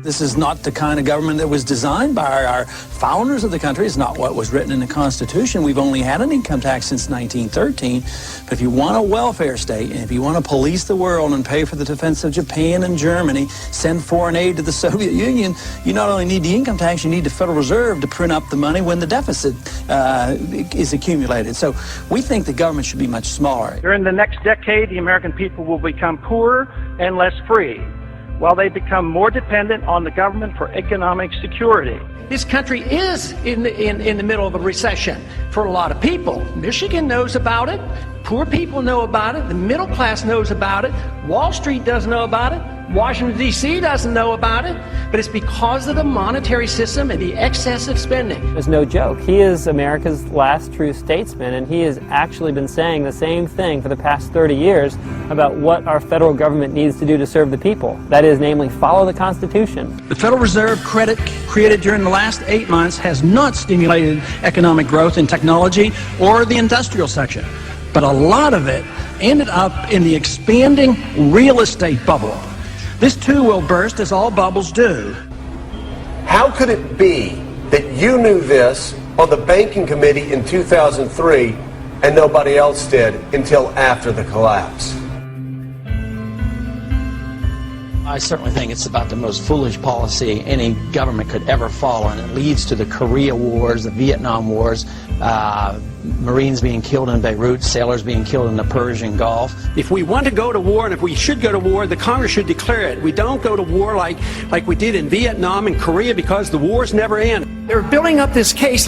This is not the kind of government that was designed by our founders of the country. It's not what was written in the Constitution. We've only had an income tax since 1913. But if you want a welfare state, and if you want to police the world and pay for the defense of Japan and Germany, send foreign aid to the Soviet Union, you not only need the income tax, you need the Federal Reserve to print up the money when the deficit is accumulated. So we think the government should be much smaller. During the next decade, the American people will become poorer and less free, while they become more dependent on the government for economic security. This country is in the middle of a recession for a lot of people. Michigan knows about it. Poor people know about it. The middle class knows about it. Wall Street doesn't know about it. Washington, D.C. doesn't know about it. But it's because of the monetary system and the excessive spending. It's no joke. He is America's last true statesman, and he has actually been saying the same thing for the past 30 years about what our federal government needs to do to serve the people. That is, namely, follow the Constitution. The Federal Reserve credit created during the last 8 months has not stimulated economic growth in technology or the industrial section. But a lot of it ended up in the expanding real estate bubble. This too will burst, as all bubbles do. How could it be that you knew this on the banking committee in 2003 and nobody else did until after the collapse? I certainly think it's about the most foolish policy any government could ever follow, and it leads to the Korea Wars, the Vietnam Wars, Marines being killed in Beirut, sailors being killed in the Persian Gulf. If we want to go to war, and if we should go to war, the Congress should declare it. We don't go to war like we did in Vietnam and Korea, because the wars never end. They're building up this case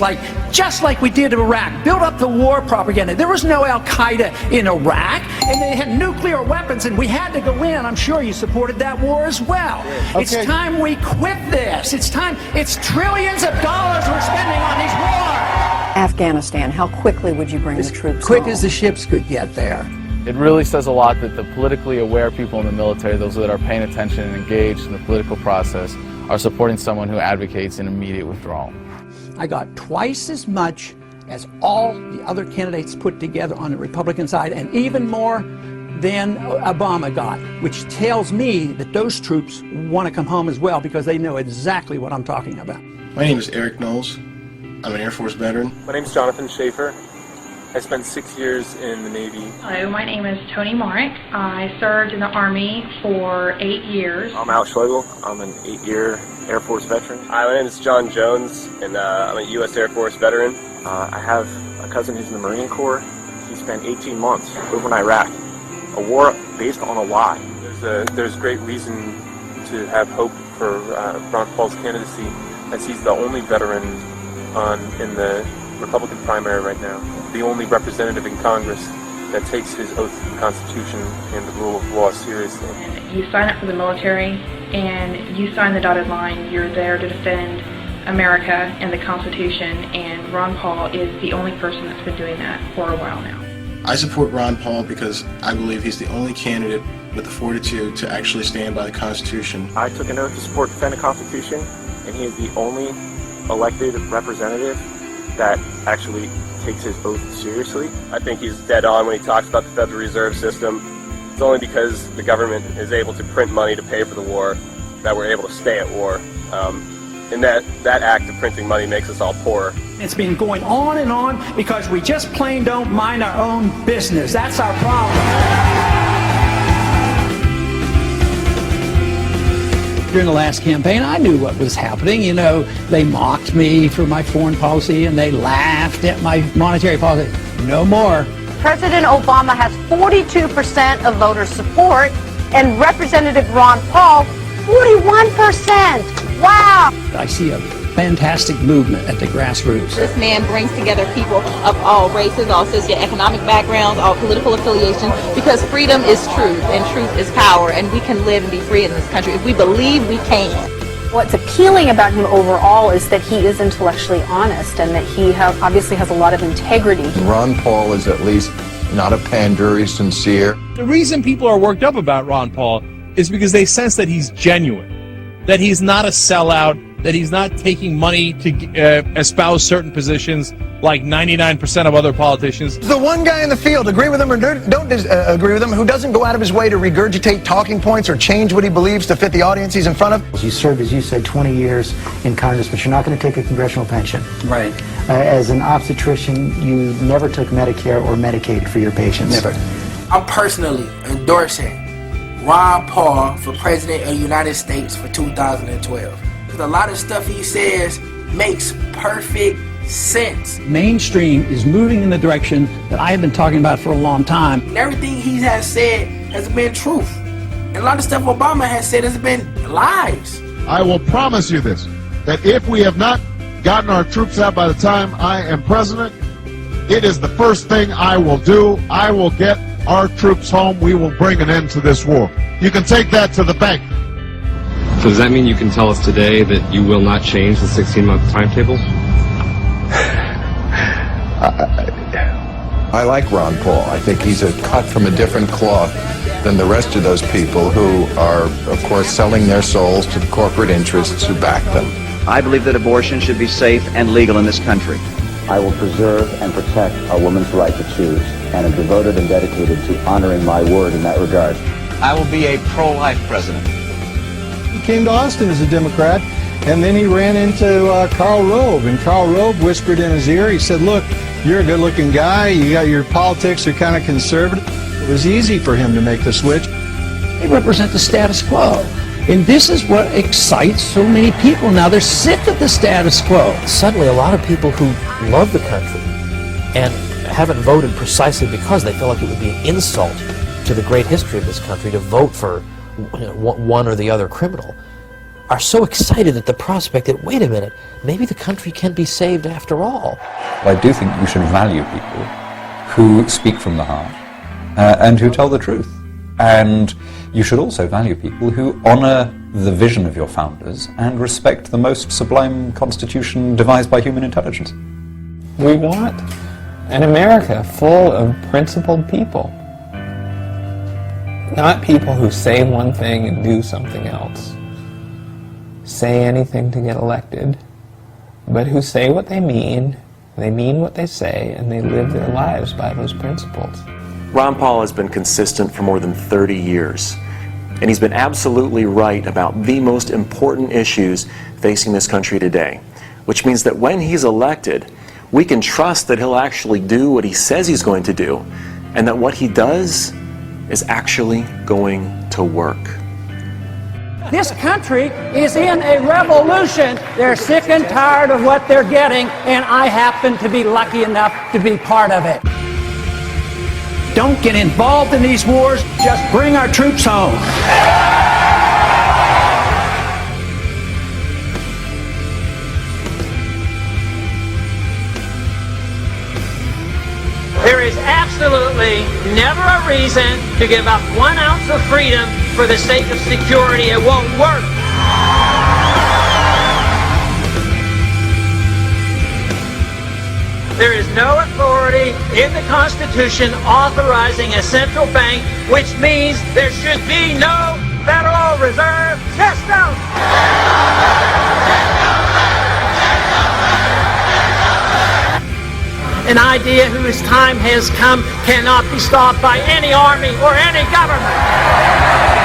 just like we did in Iraq. Build up the war propaganda. There was no Al-Qaeda in Iraq, and they had nuclear weapons, and we had to go in. I'm sure you supported that war as well. Okay. It's time we quit this. It's time. It's trillions of dollars we're spending on these wars. Afghanistan, how quickly would you bring the troops As quick home? as the ships could get there. It really says a lot that the politically aware people in the military, those that are paying attention and engaged in the political process, are supporting someone who advocates an immediate withdrawal. I got twice as much as all the other candidates put together on the Republican side, and even more than Obama got, which tells me that those troops want to come home as well, because they know exactly what I'm talking about. My name is Eric Knowles. I'm an Air Force veteran. My name is Jonathan Schaefer. I spent 6 years in the Navy. Hello, my name is Tony Marek. I served in the Army for 8 years. I'm Al Schlegel. I'm an 8-year Air Force veteran. Hi, my name is John Jones, and I'm a U.S. Air Force veteran. I have a cousin who's in the Marine Corps. He spent 18 months over in Iraq. A war based on a lie. There's great reason to have hope for Ron Paul's candidacy, as he's the only veteran in the Republican primary right now. The only representative in Congress that takes his oath to the Constitution and the rule of law seriously. You sign up for the military and you sign the dotted line. You're there to defend America and the Constitution, and Ron Paul is the only person that's been doing that for a while now. I support Ron Paul because I believe he's the only candidate with the fortitude to actually stand by the Constitution. I took an oath to support defend the Constitution, and he is the only elected representative that actually takes his oath seriously. I think he's dead on when he talks about the Federal Reserve System. It's only because the government is able to print money to pay for the war that we're able to stay at war. And that act of printing money makes us all poorer. It's been going on and on because we just plain don't mind our own business. That's our problem. During the last campaign, I knew what was happening. You know, they mocked me for my foreign policy and they laughed at my monetary policy. No more. President Obama has 42% of voter support, and Representative Ron Paul, 41%. Wow! I see a fantastic movement at the grassroots. This man brings together people of all races, all socioeconomic backgrounds, all political affiliations, because freedom is truth and truth is power, and we can live and be free in this country if we believe we can. What's appealing about him overall is that he is intellectually honest and that he obviously has a lot of integrity. Ron Paul is at least not a pander, he's sincere. The reason people are worked up about Ron Paul is because they sense that he's genuine, that he's not a sellout, that he's not taking money to espouse certain positions like 99% of other politicians. The one guy in the field, agree with him or don't agree with him, who doesn't go out of his way to regurgitate talking points or change what he believes to fit the audience he's in front of. You served, as you said, 20 years in Congress, but you're not going to take a congressional pension. Right. As an obstetrician, you never took Medicare or Medicaid for your patients. Never. I'm personally endorsing Ron Paul for President of the United States for 2012. Because a lot of stuff he says makes perfect sense. Mainstream is moving in the direction that I have been talking about for a long time. And everything he has said has been truth. And a lot of stuff Obama has said has been lies. I will promise you this, that if we have not gotten our troops out by the time I am president, it is the first thing I will do. I will get our troops home. We will bring an end to this war. You can take that to the bank. So does that mean you can tell us today that you will not change the 16-month timetable? I like Ron Paul. I think he's a cut from a different cloth than the rest of those people who are, of course, selling their souls to the corporate interests who back them. I believe that abortion should be safe and legal in this country. I will preserve and protect a woman's right to choose, and am devoted and dedicated to honoring my word in that regard. I will be a pro-life president. He came to Austin as a Democrat, and then he ran into Karl Rove, and Karl Rove whispered in his ear, he said, look, you're a good-looking guy, you got your politics are kind of conservative. It was easy for him to make the switch. They represent the status quo. And this is what excites so many people now. They're sick of the status quo. Suddenly, a lot of people who love the country and haven't voted precisely because they feel like it would be an insult to the great history of this country to vote for one or the other criminal, are so excited at the prospect that, wait a minute, maybe the country can be saved after all. I do think you should value people who speak from the heart and who tell the truth. And you should also value people who honor the vision of your founders and respect the most sublime constitution devised by human intelligence. We want an America full of principled people. Not people who say one thing and do something else. Say anything to get elected, but who say what they mean what they say, and they live their lives by those principles. Ron Paul has been consistent for more than 30 years, and he's been absolutely right about the most important issues facing this country today, which means that when he's elected, we can trust that he'll actually do what he says he's going to do, and that what he does is actually going to work. This country is in a revolution. They're sick and tired of what they're getting, and I happen to be lucky enough to be part of it. Don't get involved in these wars. Just bring our troops home. There is absolutely never a reason to give up 1 ounce of freedom for the sake of security. It won't work. There is no authority in the Constitution authorizing a central bank, which means there should be no Federal Reserve System. An idea whose time has come cannot be stopped by any army or any government.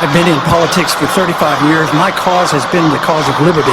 I've been in politics for 35 years. My cause has been the cause of liberty.